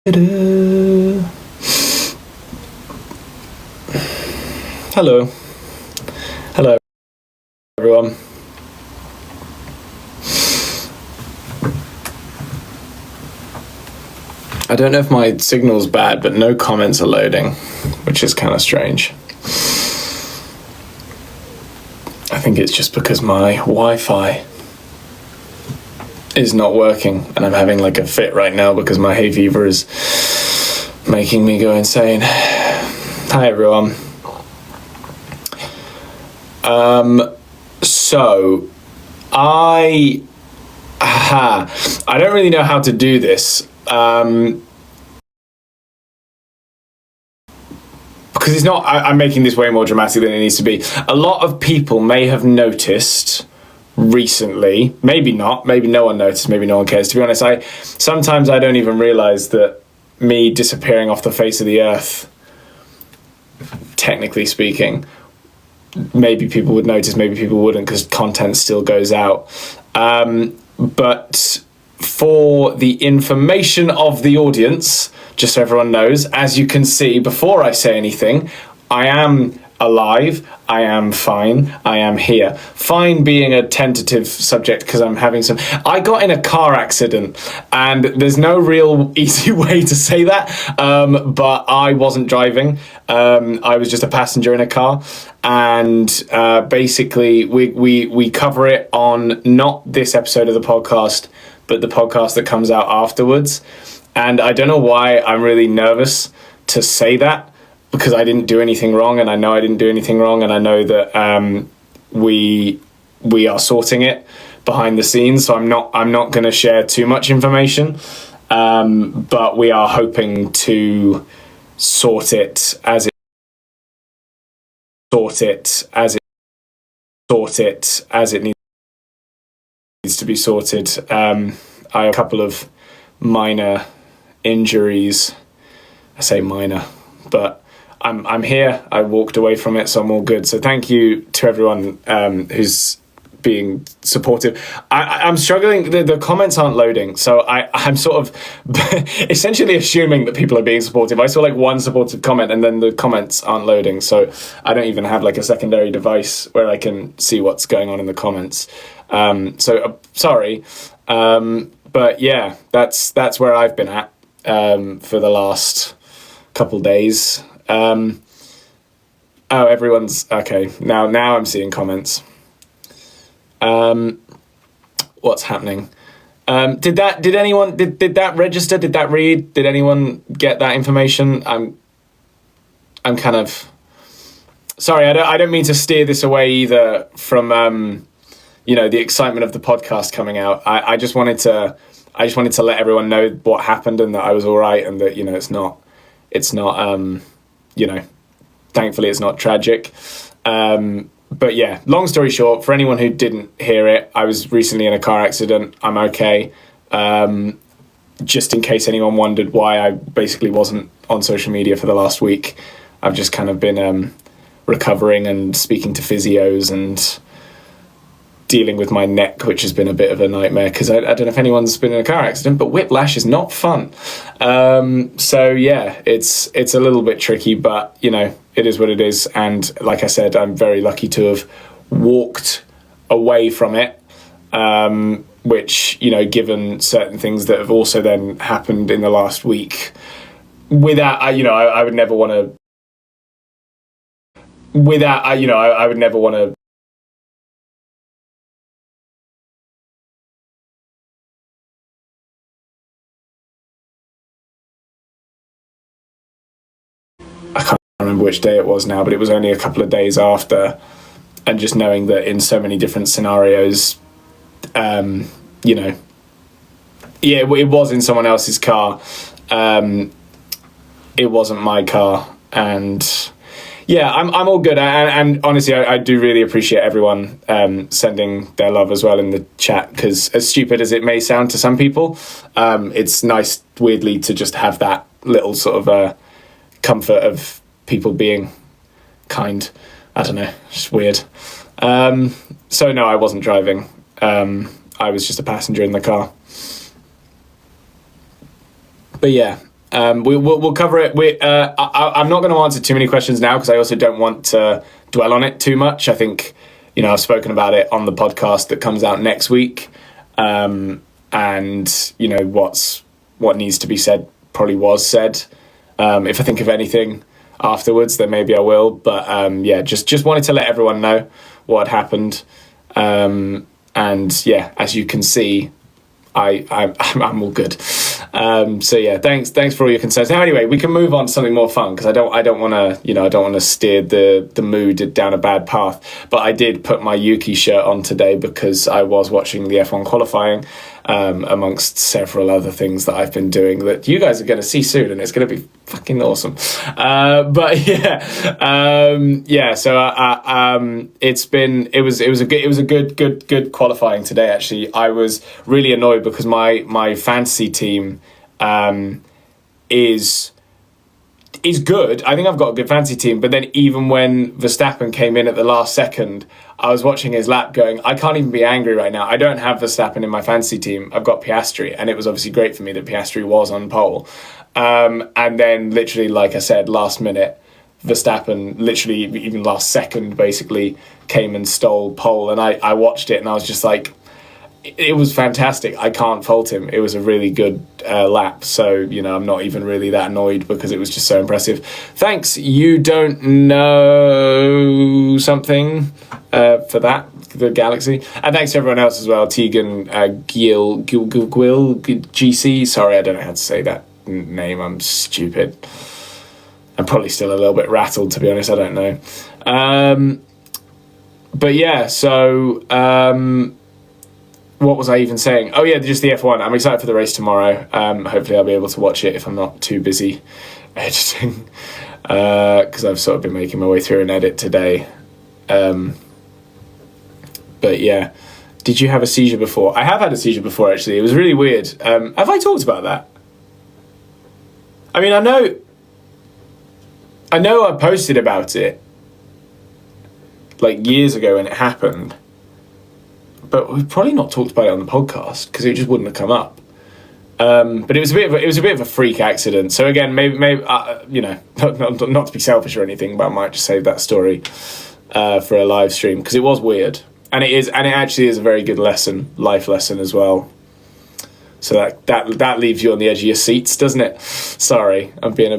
Hello. Hello, everyone. I don't know if my signal's bad, but no comments are loading, which is kind of strange. I think it's just because my Wi-Fi is not working, and I'm having like a fit right now because my hay fever is making me go insane. Hi, everyone. So I don't really know how to do this, because it's not, I'm making this way more dramatic than it needs to be. A lot of people may have noticed recently, maybe not, maybe no one noticed, maybe no one cares. To be honest, sometimes I don't even realize that me disappearing off the face of the earth, technically speaking, maybe people would notice, maybe people wouldn't, because content still goes out. But for the information of the audience, just so everyone knows, as you can see, before I say anything, I am alive, I am fine, I am here. Fine being a tentative subject because I'm having I got in a car accident, and there's no real easy way to say that, but I wasn't driving. I was just a passenger in a car, and basically we cover it on not this episode of the podcast, but the podcast that comes out afterwards. And I don't know why I'm really nervous to say that, because I didn't do anything wrong, and I know I didn't do anything wrong, and I know that we are sorting it behind the scenes. So I'm not going to share too much information, but we are hoping to sort it as it needs to be sorted. I have a couple of minor injuries. I say minor, but I'm here. I walked away from it, so I'm all good. So thank you to everyone who's being supportive. I'm struggling. The comments aren't loading, so I'm sort of essentially assuming that people are being supportive. I saw like one supportive comment, and then the comments aren't loading, so I don't even have like a secondary device where I can see what's going on in the comments. Sorry, but yeah, that's where I've been at for the last couple days. Everyone's okay now. I'm seeing comments. What's happening? Did that register? Did that read? Did anyone get that information? I'm kind of sorry. I don't mean to steer this away either from the excitement of the podcast coming out. I just wanted to let everyone know what happened, and that I was all right, and that it's not thankfully it's not tragic. But yeah, long story short, for anyone who didn't hear it, I was recently in a car accident. I'm okay. Just in case anyone wondered why I basically wasn't on social media for the last week, I've just kind of been recovering and speaking to physios and dealing with my neck, which has been a bit of a nightmare, because I don't know if anyone's been in a car accident, but whiplash is not fun. So yeah, it's a little bit tricky, but it is what it is. And like I said, I'm very lucky to have walked away from it, which, given certain things that have also then happened in the last week, without, I would never want to, I would never want to, I can't remember which day it was now, but it was only a couple of days after, and just knowing that in so many different scenarios, it was in someone else's car. It wasn't my car, and yeah, I'm all good. And honestly, I do really appreciate everyone sending their love as well in the chat, because as stupid as it may sound to some people, it's nice, weirdly, to just have that little sort of comfort of people being kind. I don't know, it's weird. So no, I wasn't driving. I was just a passenger in the car. But yeah, We'll cover it. I'm not going to answer too many questions now because I also don't want to dwell on it too much. I think, I've spoken about it on the podcast that comes out next week. And, what needs to be said probably was said. If I think of anything afterwards, then maybe I will. But just wanted to let everyone know what had happened. As you can see, I'm all good. Thanks for all your concerns. Now, anyway, we can move on to something more fun because I don't want to steer the mood down a bad path. But I did put my Yuki shirt on today because I was watching the F1 qualifying, amongst several other things that I've been doing that you guys are going to see soon, and it's going to be fucking awesome. So it was a good qualifying today. Actually, I was really annoyed because my fantasy team is good. I think I've got a good fantasy team, but then even when Verstappen came in at the last second, I was watching his lap going, I can't even be angry right now. I don't have Verstappen in my fantasy team. I've got Piastri, and it was obviously great for me that Piastri was on pole. And then literally, like I said, last minute, Verstappen, literally even last second, basically came and stole pole. And I watched it and I was just like, it was fantastic. I can't fault him. It was a really good lap. So, I'm not even really that annoyed because it was just so impressive. Thanks. You don't know something for that, the Galaxy. And thanks to everyone else as well. Tegan, Gil, GC. Sorry, I don't know how to say that name. I'm stupid. I'm probably still a little bit rattled, to be honest. I don't know. What was I even saying? Oh yeah, just the F1. I'm excited for the race tomorrow. Hopefully I'll be able to watch it if I'm not too busy editing, because I've sort of been making my way through an edit today. Did you have a seizure before? I have had a seizure before, actually. It was really weird. Have I talked about that? I mean, I know I posted about it like years ago when it happened, but we've probably not talked about it on the podcast because it just wouldn't have come up. But it was a bit of a freak accident. So again, maybe not to be selfish or anything, but I might just save that story for a live stream because it was weird, and it actually is a very good life lesson as well. So that leaves you on the edge of your seats, doesn't it? Sorry, I'm being a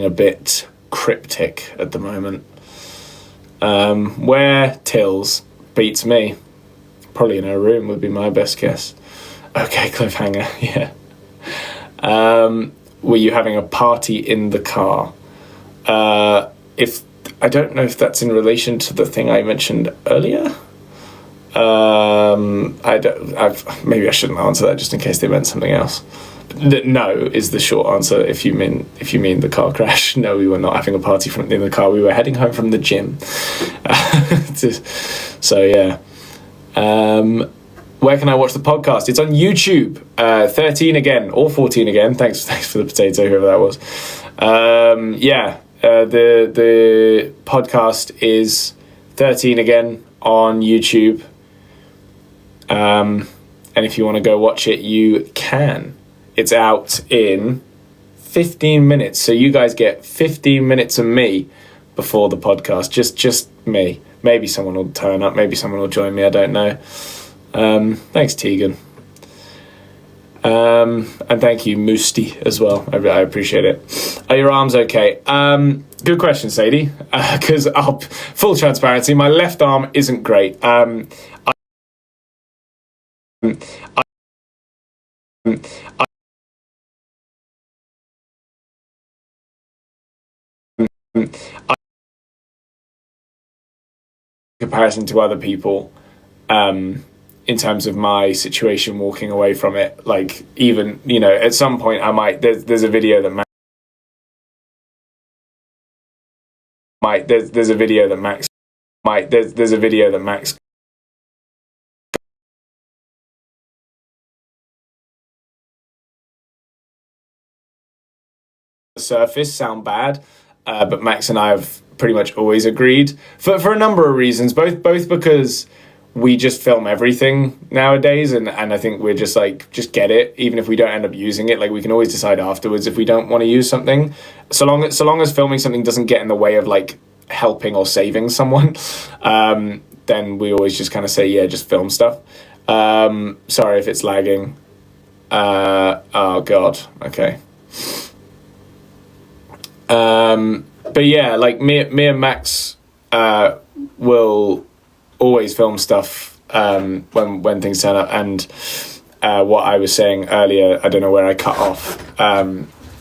bit cryptic at the moment. Where Tills beats me, probably in her room would be my best guess. Okay, cliffhanger. Yeah. Were you having a party in the car? If I don't know if that's in relation to the thing I mentioned earlier. Maybe I shouldn't answer that just in case they meant something else. No is the short answer. If you mean the car crash, no, we were not having a party in the car. We were heading home from the gym. So yeah. Where can I watch the podcast? It's on YouTube. 13 again or 14 again. Thanks for the potato, whoever that was. The podcast is 13 again on YouTube. And if you want to go watch it, you can. It's out in 15 minutes. So you guys get 15 minutes of me before the podcast. Just me. Maybe someone will turn up. Maybe someone will join me. I don't know. Thanks, Tegan. And thank you, Moosty, as well. I appreciate it. Are your arms okay? Good question, Sadie. Because full transparency, my left arm isn't great. I comparison to other people, in terms of my situation walking away from it, like even at some point I might there's a video that Max the surface sound bad, but Max and I have pretty much always agreed for a number of reasons, both because we just film everything nowadays, and I think we're just like, just get it, even if we don't end up using it. Like, we can always decide afterwards if we don't want to use something, so long as filming something doesn't get in the way of like helping or saving someone, then we always just kind of say, yeah, just film stuff. Sorry if it's lagging. Oh god, okay. But yeah, like me and Max will always film stuff when things turn up. And what I was saying earlier, I don't know where I cut off,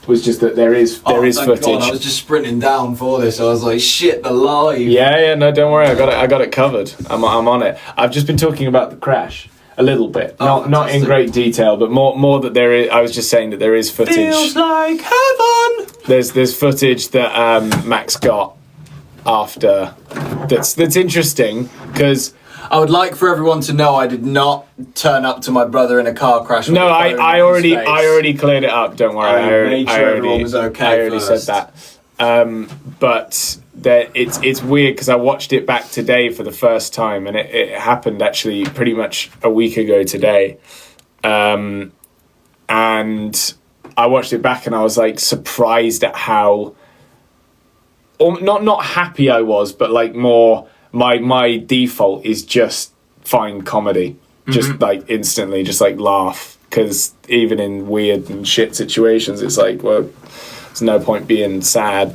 was just that there is footage. God, I was just sprinting down for this. I was like, shit, the live. Yeah, no, don't worry, I got it covered. I'm on it. I've just been talking about the crash a little bit, not in great detail, but more that there is. I was just saying that there is footage. Feels like heaven. There's footage that Max got after that's interesting, because I would like for everyone to know I did not turn up to my brother in a car crash. No, I already cleared it up. Don't worry. I made sure everyone was okay. I already said that. But it's weird because I watched it back today for the first time, and it happened actually pretty much a week ago today. And I watched it back and I was like surprised at how, or not happy I was, but like more my default is just find comedy, just like instantly, just like laugh, because even in weird and shit situations, it's like, well, there's no point being sad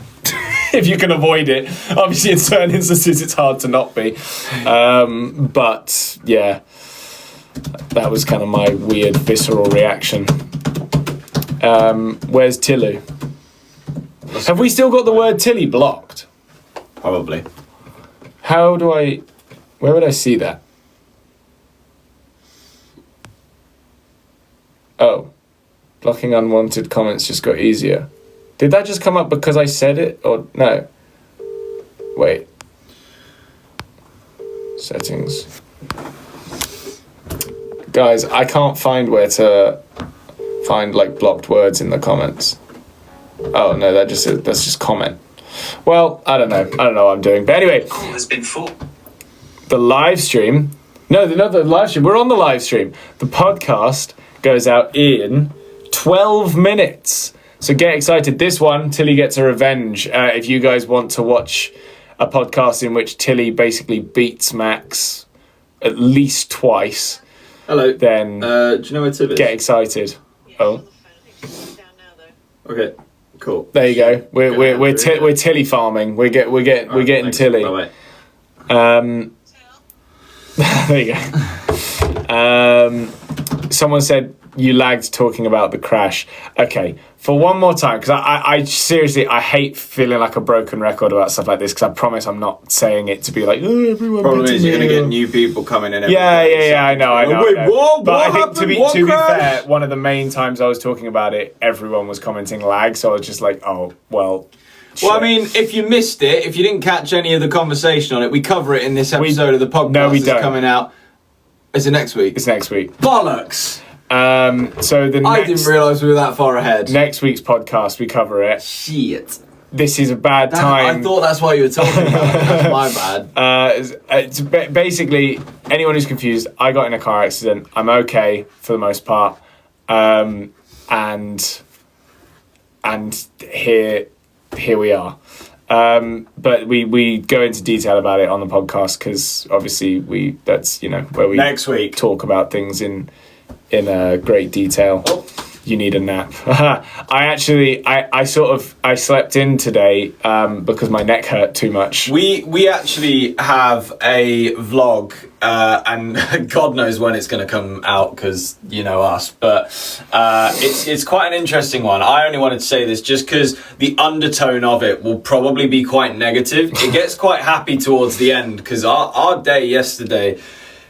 if you can avoid it. Obviously, in certain instances, it's hard to not be. But yeah, that was kind of my weird visceral reaction. Where's Tilly? Have we still got the word Tilly blocked? Probably. How do I... Where would I see that? Oh. Blocking unwanted comments just got easier. Did that just come up because I said it? Or no? Wait. Settings. Guys, I can't find where to find like blocked words in the comments. Oh no, that's just comment. Well, I don't know what I'm doing. But anyway, has been full. The live stream. No, the live stream. We're on the live stream. The podcast goes out in 12 minutes. So get excited. This one, Tilly gets a revenge. If you guys want to watch a podcast in which Tilly basically beats Max at least twice. Hello. Then do you know where Tilly is? Get excited. Oh. Okay. Cool. There you go. We're Tilly farming. We're getting thanks. Tilly. Bye-bye. There you go. Someone said you lagged talking about the crash. Okay, for one more time, because I seriously, I hate feeling like a broken record about stuff like this, because I promise I'm not saying it to be like, oh, everyone. Problem is you're going to get new people coming in. Yeah, I know. Wait, what? But What I think happened? to be What crash? fair, one of the main times I was talking about it, everyone was commenting lag, so I was just like, oh, well. Well, I shit. mean, if you missed it, if you didn't catch any of the conversation on it, we cover it in this episode of the podcast. No, we that's don't. coming out. Is it next week? It's next week. Bollocks! So I didn't realise we were that far ahead. Next week's podcast, we cover it. Shit. This is a bad time. I thought that's why you were talking about it. That's my bad. It's basically, anyone who's confused, I got in a car accident. I'm okay for the most part. And here we are. But we go into detail about it on the podcast, because obviously that's where we next week talk about things in great detail. Oh. You need a nap. I slept in today because my neck hurt too much. We actually have a vlog, and God knows when it's going to come out, because you know us. But it's quite an interesting one. I only wanted to say this just because the undertone of it will probably be quite negative. It gets quite happy towards the end, because our day yesterday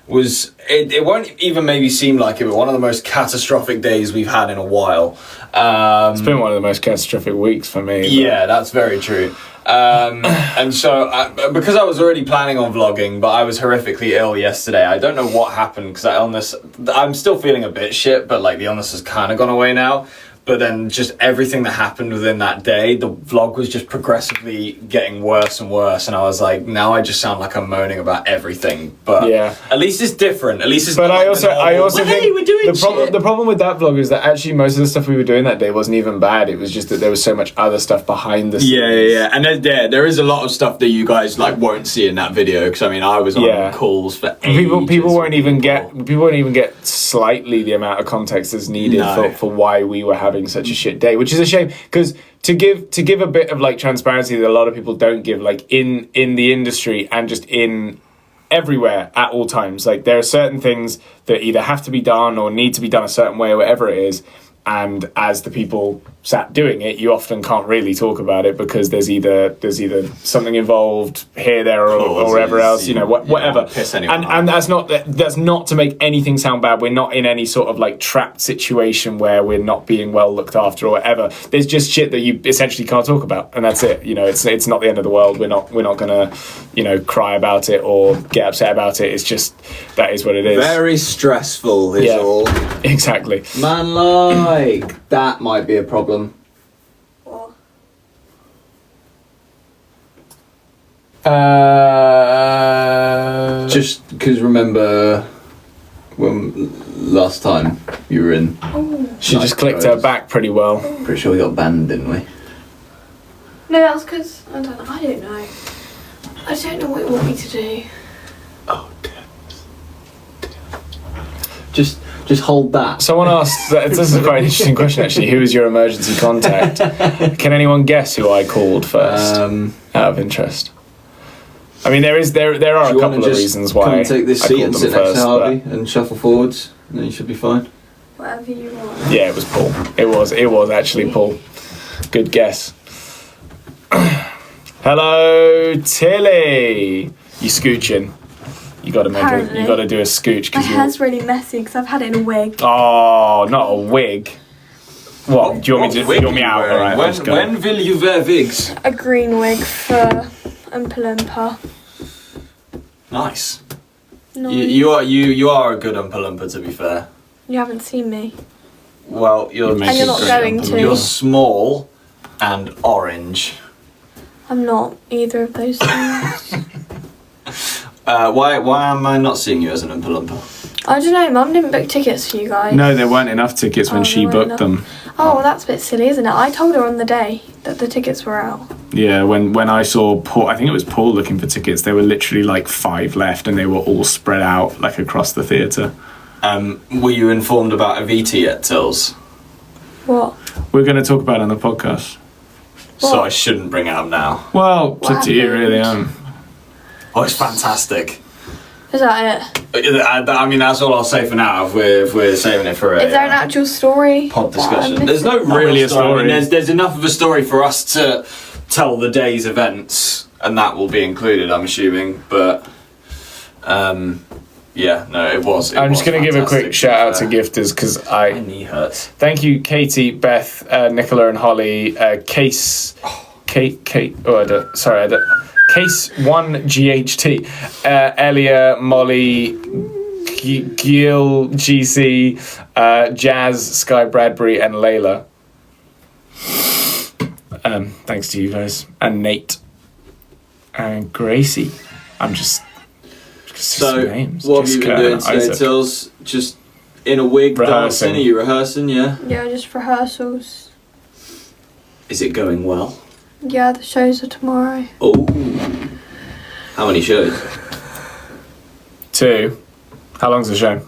was, it won't even maybe seem like it, but one of the most catastrophic days we've had in a while. It's been one of the most catastrophic weeks for me. Yeah, that's very true. And so, because I was already planning on vlogging, but I was horrifically ill yesterday. I don't know what happened, because that illness, I'm still feeling a bit shit, but like the illness has kind of gone away now. but then just everything that happened within that day, the vlog was just progressively getting worse and worse, and I was like, now I just sound like I'm moaning about everything. But at least it's different. At least it's. But not I like also the normal, think hey, we're doing the problem with that vlog is that actually most of the stuff we were doing that day wasn't even bad. It was just that there was so much other stuff behind the scenes. Yeah. And there is a lot of stuff that you guys like won't see in that video, because I mean I was on calls for ages. People won't even get slightly the amount of context that's needed for why we were having such a shit day, which is a shame, because to give a bit of like transparency that a lot of people don't give, like in the industry and just in everywhere at all times, like there are certain things that either have to be done or need to be done a certain way or whatever it is, and as the people sat doing it, you often can't really talk about it because there's either something involved here, there, or wherever else, whatever. And that's not to make anything sound bad. We're not in any sort of like trapped situation where we're not being well looked after or whatever. There's just shit that you essentially can't talk about, and that's it. It's not the end of the world. We're not gonna cry about it or get upset about it. It's just that is what it is. Very stressful is all. Exactly. Man, like that might be a problem. Just because remember when last time you were in? She just clicked her back pretty well. Pretty sure we got banned, didn't we? No, that's because I don't know. I don't know what you want me to do. Oh, damn. Just hold that. Someone asked, this is quite an interesting question actually, who is your emergency contact? Can anyone guess who I called first, out of interest? I mean, there are a couple of reasons why. Come and take this I seat called and them sit next first, to Harvey and shuffle forwards, and then you should be fine. Whatever you want. Yeah, it was Paul. It was actually Paul. Good guess. Hello, Tilly. You scooching? You got to do a scooch. My hair's really messy because I've had it in a wig. Oh, not a wig. What? Do you want me out? All right, when will you wear wigs? A green wig for Oompa Loompa. Nice. No. You are a good Oompa Loompa, to be fair. You haven't seen me. Well, and you're not going to. You're small and orange. I'm not either of those things. Why am I not seeing you as an Oompa Loompa? I don't know, Mum didn't book tickets for you guys. No, there weren't enough tickets when she booked them. Oh, well, that's a bit silly, isn't it? I told her on the day that the tickets were out. Yeah, when I saw Paul, I think it was Paul looking for tickets, there were literally like 5 left and they were all spread out like across the theatre. Were you informed about Aviti yet, Tills? What? We're going to talk about it on the podcast. What? So I shouldn't bring it up now. Well, it's up to you really. Oh, it's fantastic. Is that it? I mean, that's all I'll say for now. If we're saving it for Is there an actual story? Pod discussion. There's no real story. I mean, there's enough of a story for us to tell the day's events, and that will be included, I'm assuming. But yeah, no, it was. I'm just going to give a quick shout out to gifters because my knee hurts. Thank you, Katie, Beth, Nicola, and Holly. Case 1 GHT, Elia, Molly, Gil, GC, Jazz, Sky Bradbury, and Layla. Thanks to you guys, and Nate, and Gracie. I'm just so names. what have you been doing today, Tills? Just in a wig, dancing? Are you rehearsing? Yeah, just rehearsals. Is it going well? Yeah, the shows are tomorrow. Oh, how many shows? 2. How long's the show?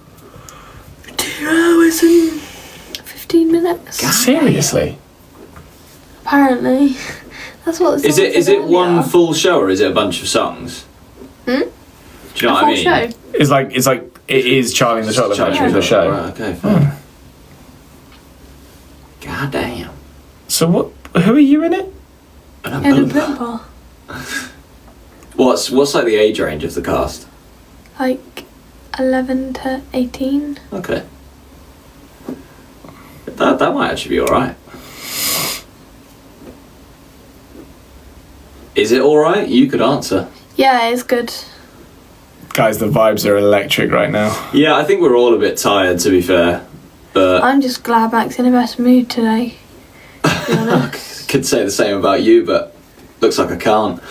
2 hours and 15 minutes. God, seriously? Apparently. That's what the Is it one full show or is it a bunch of songs? Do you know what I mean? Show. It's like it is Charlie and the Chocolate Factory, the show. Right, okay, fine. God damn. So who are you in it? In a Loompa. What's like the age range of the cast? Like 11 to 18. Okay. That might actually be alright. Is it alright? You could answer. Yeah, it's good. Guys, the vibes are electric right now. Yeah, I think we're all a bit tired, to be fair. But I'm just glad Mac's in the best mood today. To be honest. could say the same about you, but looks like I can't.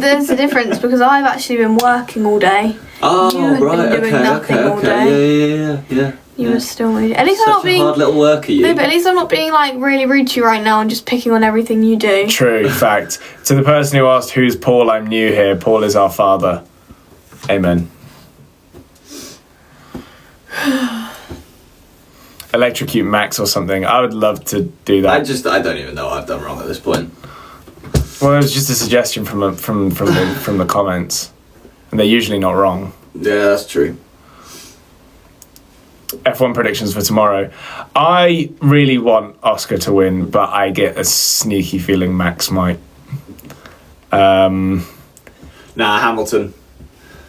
There's a difference because I've actually been working all day. Oh, You had been right, doing nothing all day. Yeah. You were still moody. At least I'm Such not a being. hard little worker, you. No, but at least I'm not being like really rude to you right now and just picking on everything you do. True fact. To the person who asked, "Who's Paul?" I'm new here. Paul is our father. Amen. Electrocute Max or something. I would love to do that. I don't even know what I've done wrong at this point. Well, it was just a suggestion from the comments, and they're usually not wrong. Yeah, that's true. F1 predictions for tomorrow. I really want Oscar to win, but I get a sneaky feeling Max might. Nah, Hamilton.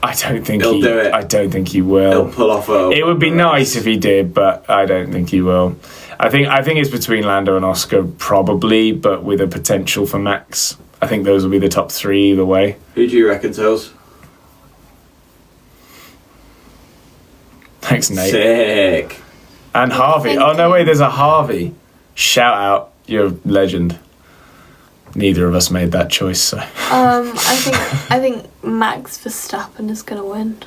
I don't think He'll do it. I don't think he will. He'll pull off a... It would be nice if he did, but I don't think he will. I think it's between Lando and Oscar probably, but with a potential for Max. I think those will be the top three either way. Who do you reckon, Tills? Thanks, Nate. Sick. And Harvey. Oh, no, wait, there's a Harvey. Shout out. You're a legend. Neither of us made that choice, so. I think Max Verstappen is gonna win.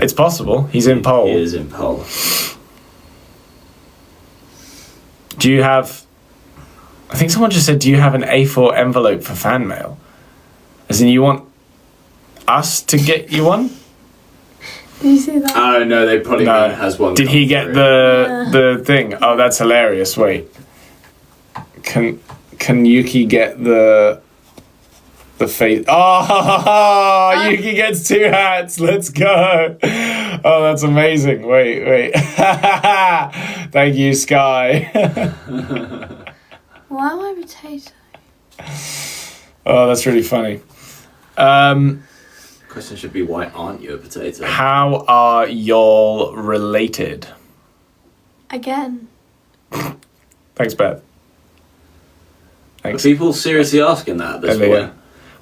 It's possible. He's in pole. He is in pole. Do you have... I think someone just said, do you have an A4 envelope for fan mail? As in, you want us to get you one? Did you see that? Oh, no, they probably No. has one. Did he get the thing? Oh, that's hilarious. Wait. Can Yuki get the face? Oh, Yuki gets 2 hats. Let's go. Oh, that's amazing. Wait. Thank you, Sky. Why am I potato? Oh, that's really funny. Question should be, why aren't you a potato? How are y'all related? Again. Thanks, Beth. Are Thanks. people seriously asking that at this Aaliyah. point?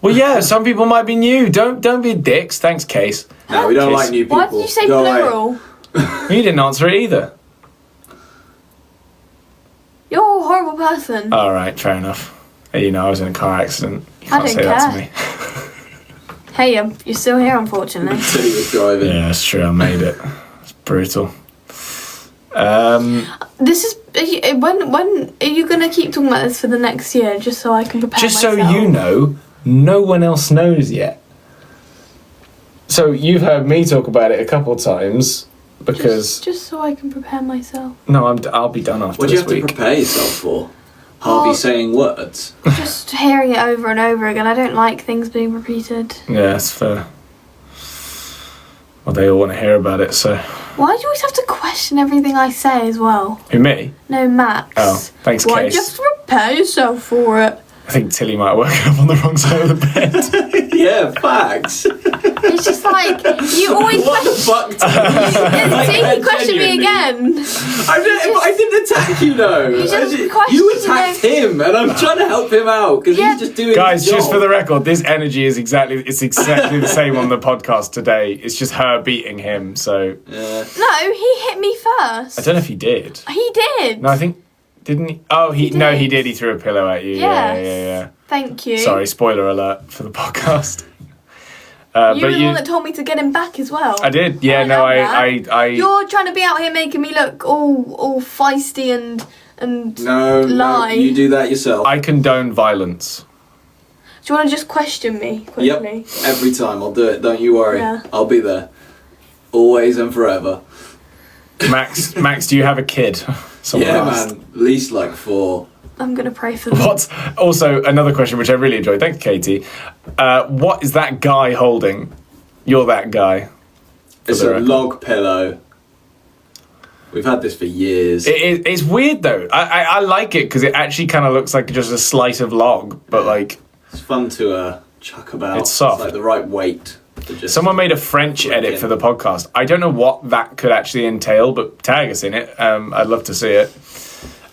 Well, yeah, some people might be new. Don't be dicks. Thanks, Case. No, we don't Kiss. like new people. Why did you say Go away. plural? You didn't answer it either. You're a horrible person. All right, fair enough. You know, I was in a car accident. You I can't don't say that to care. me. Hey, you're still here, unfortunately. Until he was driving. Yeah, that's true. I made it. It's brutal. This is when are you gonna keep talking about this for the next year, just so I can prepare Just myself? so you know, no one else knows yet. So you've heard me talk about it a couple times because just so I can prepare myself. no, I'll be done after What do you this have to week. prepare yourself for? Harvey Oh. saying words? Just hearing it over and over again. I don't like things being repeated. Yeah, it's fair. Well, they all want to hear about it. So Why do you always have to question everything I say as well? who, me? No, Max. Oh, thanks, Why Case. do you have to prepare yourself for it? I think Tilly might have woken up on the wrong side of the bed. Yeah, facts. It's just like you always What the question. fuck? Like, See, he questioned me genuinely. again. I didn't attack you though. You just You questioned attacked him. him, and I'm trying to help him out because Yeah. he's just doing Guys, his job. just for the record, this energy is exactly the same on the podcast today. It's just her beating him. So Yeah. No, he hit me first. I don't know if he did. He did. No, I think didn't he? Oh, He no, did. he did. He threw a pillow at you. Yes. Yeah. Thank you. Sorry, spoiler alert for the podcast. You But were the one that told me to get him back as well. I did. Yeah, I no, know I. You're trying to be out here making me look all feisty and No, lie. you do that yourself. I condone violence. Do you want to just question me quickly? Yep, every time I'll do it. Don't you worry. Yeah. I'll be there, always and forever. Max, do you have a kid? Someone Yeah, asked. man. At least like 4. I'm gonna pray for them. What's also another question which I really enjoyed. Thanks, Katie. What is that guy holding? You're that guy. It's a log pillow. We've had this for years. It's weird though. I like it because it actually kind of looks like just a slice of log, but like It's fun to chuck about. It's soft. It's like the right weight. To just someone made a French edit for the podcast. I don't know what that could actually entail, but tag us in it. I'd love to see it.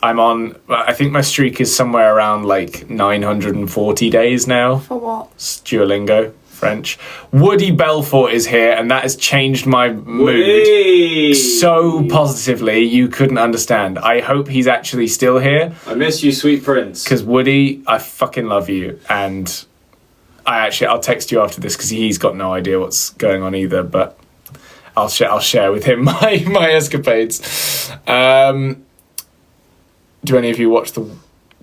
I think my streak is somewhere around like 940 days now. For what? Duolingo. French. Woody Belfort is here, and that has changed my mood so positively you couldn't understand. I hope he's actually still here. I miss you, sweet prince. Because Woody, I fucking love you, and I'll text you after this because he's got no idea what's going on either, but I'll share with him my escapades. Do any of you watch the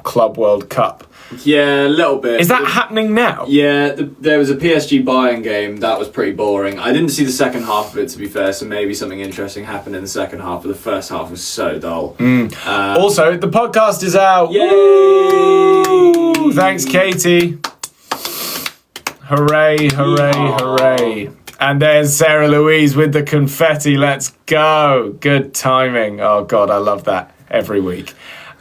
Club World Cup? Yeah, a little bit. Is that happening now? Yeah, there was a PSG Bayern game that was pretty boring. I didn't see the second half of it, to be fair, so maybe something interesting happened in the second half, but the first half was so dull. Also, the podcast is out. Yay! Woo! Thanks, Katie. Hooray, hooray, hooray. And there's Sarah Louise with the confetti. Let's go. Good timing. Oh, God, I love that every week.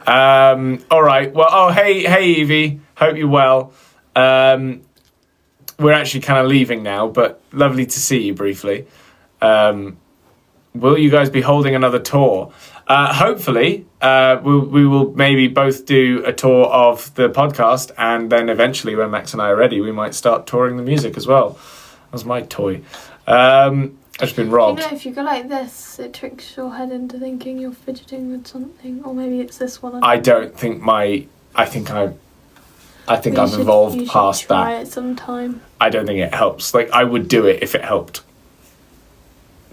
All right. Well, hey, Evie. Hope you're well. We're actually kind of leaving now, but lovely to see you briefly. Will you guys be holding another tour? Hopefully, we will maybe both do a tour of the podcast, and then eventually, when Max and I are ready, we might start touring the music as well. That was my toy. I've just been robbed. You know, if you go like this, it tricks your head into thinking you're fidgeting with something, or maybe it's this one. I don't think I think I've evolved past that. Try it sometime. I don't think it helps. Like, I would do it if it helped.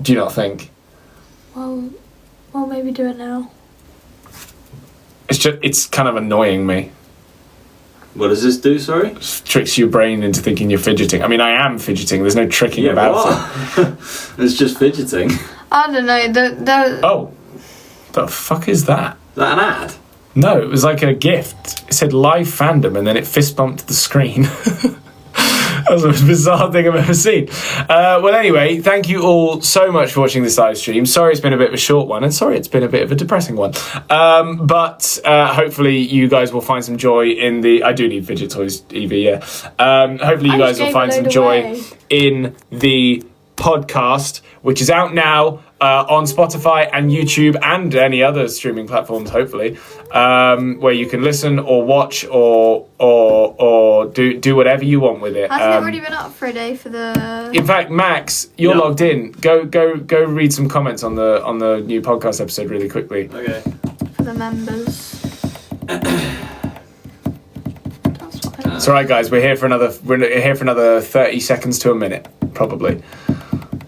Do you not think? Well, maybe do it now. It's kind of annoying me. What does this do, sorry? It tricks your brain into thinking you're fidgeting. I mean, I am fidgeting. There's no tricking about it. It's just fidgeting. I don't know. Oh, the fuck is that? Is that an ad? No, it was like a gift. It said live fandom, and then it fist bumped the screen. That was the most bizarre thing I've ever seen. Well, anyway, thank you all so much for watching this live stream. Sorry it's been a bit of a short one, and sorry it's been a bit of a depressing one. But hopefully you guys will find some joy in the... I do need fidget toys, Evie, yeah. Hopefully you guys will find some joy in the podcast, which is out now on Spotify and YouTube and any other streaming platforms, hopefully, where you can listen or watch or do whatever you want with it. Hasn't it already been up for a day for the... In fact, Max, you're logged in. Go read some comments on the new podcast episode really quickly. Okay. For the members. It's all right, guys. We're here for another 30 seconds to a minute, probably.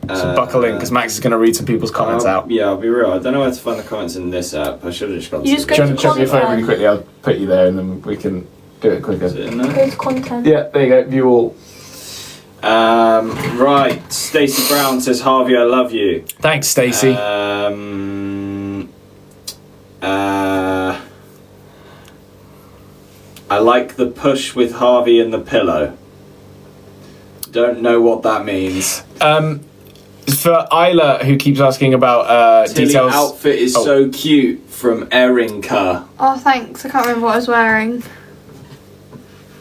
So buckle in, because Max is going to read some people's comments out. Yeah, I'll be real. I don't know where to find the comments in this app. I should have just gone You just Do you want to check your phone really quickly? I'll put you there, and then we can do it quicker. Go to content. Yeah, there you go. View all. Right. Stacey Brown says, Harvey, I love you. Thanks, Stacey. I like the push with Harvey and the pillow. Don't know what that means. For Isla, who keeps asking about details. Outfit is so cute from Erinka. Oh, thanks. I can't remember what I was wearing.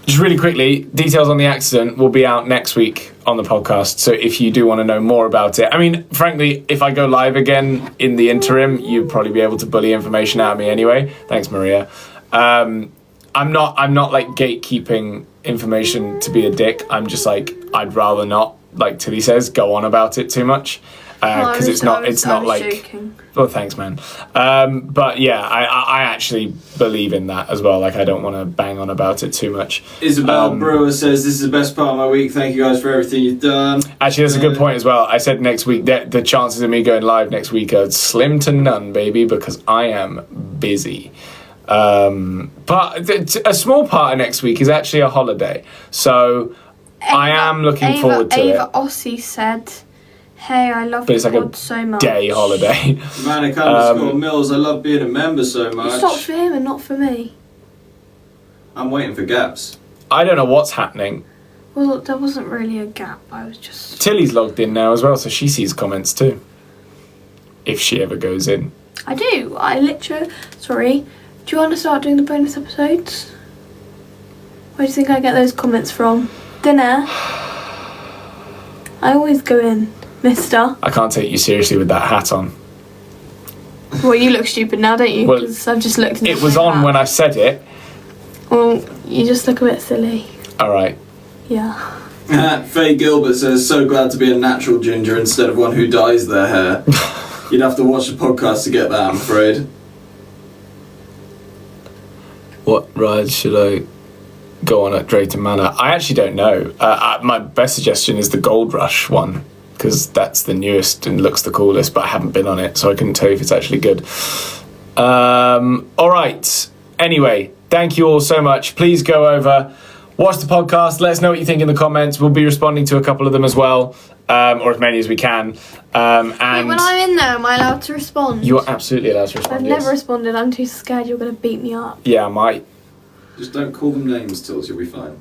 Just really quickly, details on the accident will be out next week on the podcast. So if you do want to know more about it, I mean, frankly, if I go live again in the interim, you'd probably be able to bully information out of me anyway. Thanks, Maria. I'm not like gatekeeping information to be a dick. I'm just like, I'd rather not, like Tilly says, go on about it too much. Because it's not like joking. Well, thanks, man. But yeah, I actually believe in that as well. Like, I don't want to bang on about it too much. Isabel Brewer says, this is the best part of my week. Thank you guys for everything you've done. Actually, that's a good point as well. I said next week that the chances of me going live next week are slim to none, baby, because I am busy. But a small part of next week is actually a holiday, so I am looking forward to it. Ava Ossie said, hey, I love the pod so much. Day holiday. Manic _ Mills, I love being a member so much. Stop for him and not for me. I'm waiting for gaps. I don't know what's happening. Well, there wasn't really a gap. I was just... Tilly's logged in now as well, so she sees comments too. If she ever goes in. I do. I literally... Sorry. Do you want to start doing the bonus episodes? Where do you think I get those comments from? Dinner? I always go in, mister. I can't take you seriously with that hat on. Well, you look stupid now, don't you? Well, because I've just looked... It was on when I said it. Well, you just look a bit silly. Alright. Yeah. Faye Gilbert says, so glad to be a natural ginger instead of one who dyes their hair. You'd have to watch the podcast to get that, I'm afraid. What ride should I go on at Drayton Manor? I actually don't know. My best suggestion is the Gold Rush one, because that's the newest and looks the coolest, but I haven't been on it, so I couldn't tell you if it's actually good. All right. Anyway, thank you all so much. Please go over, watch the podcast. Let us know what you think in the comments. We'll be responding to a couple of them as well, or as many as we can. And Wait, when I'm in there, am I allowed to respond? You're absolutely allowed to respond. I've yes. never responded. I'm too scared you're going to beat me up. Yeah, I might. Just don't call them names, Tills, you'll be fine.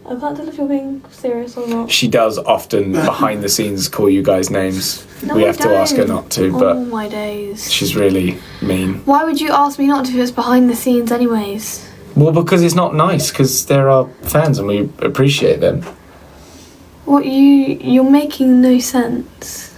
I can't tell if you're being serious or not. She does often, behind the scenes, call you guys names. No, we I have to ask her don't. not to, Oh but my days. she's really mean. Why would you ask me not to if it's behind the scenes anyways? Well, because it's not nice, because they're our fans and we appreciate them. You're making no sense.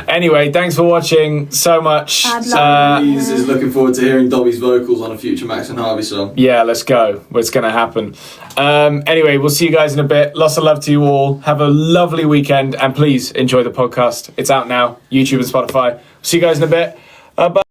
Anyway, thanks for watching so much. I'd love Louise is looking forward to hearing Dobby's vocals on a future Max and Harvey song. Yeah, let's go. What's going to happen? Anyway, we'll see you guys in a bit. Lots of love to you all. Have a lovely weekend, and please enjoy the podcast. It's out now, YouTube and Spotify. See you guys in a bit. Bye.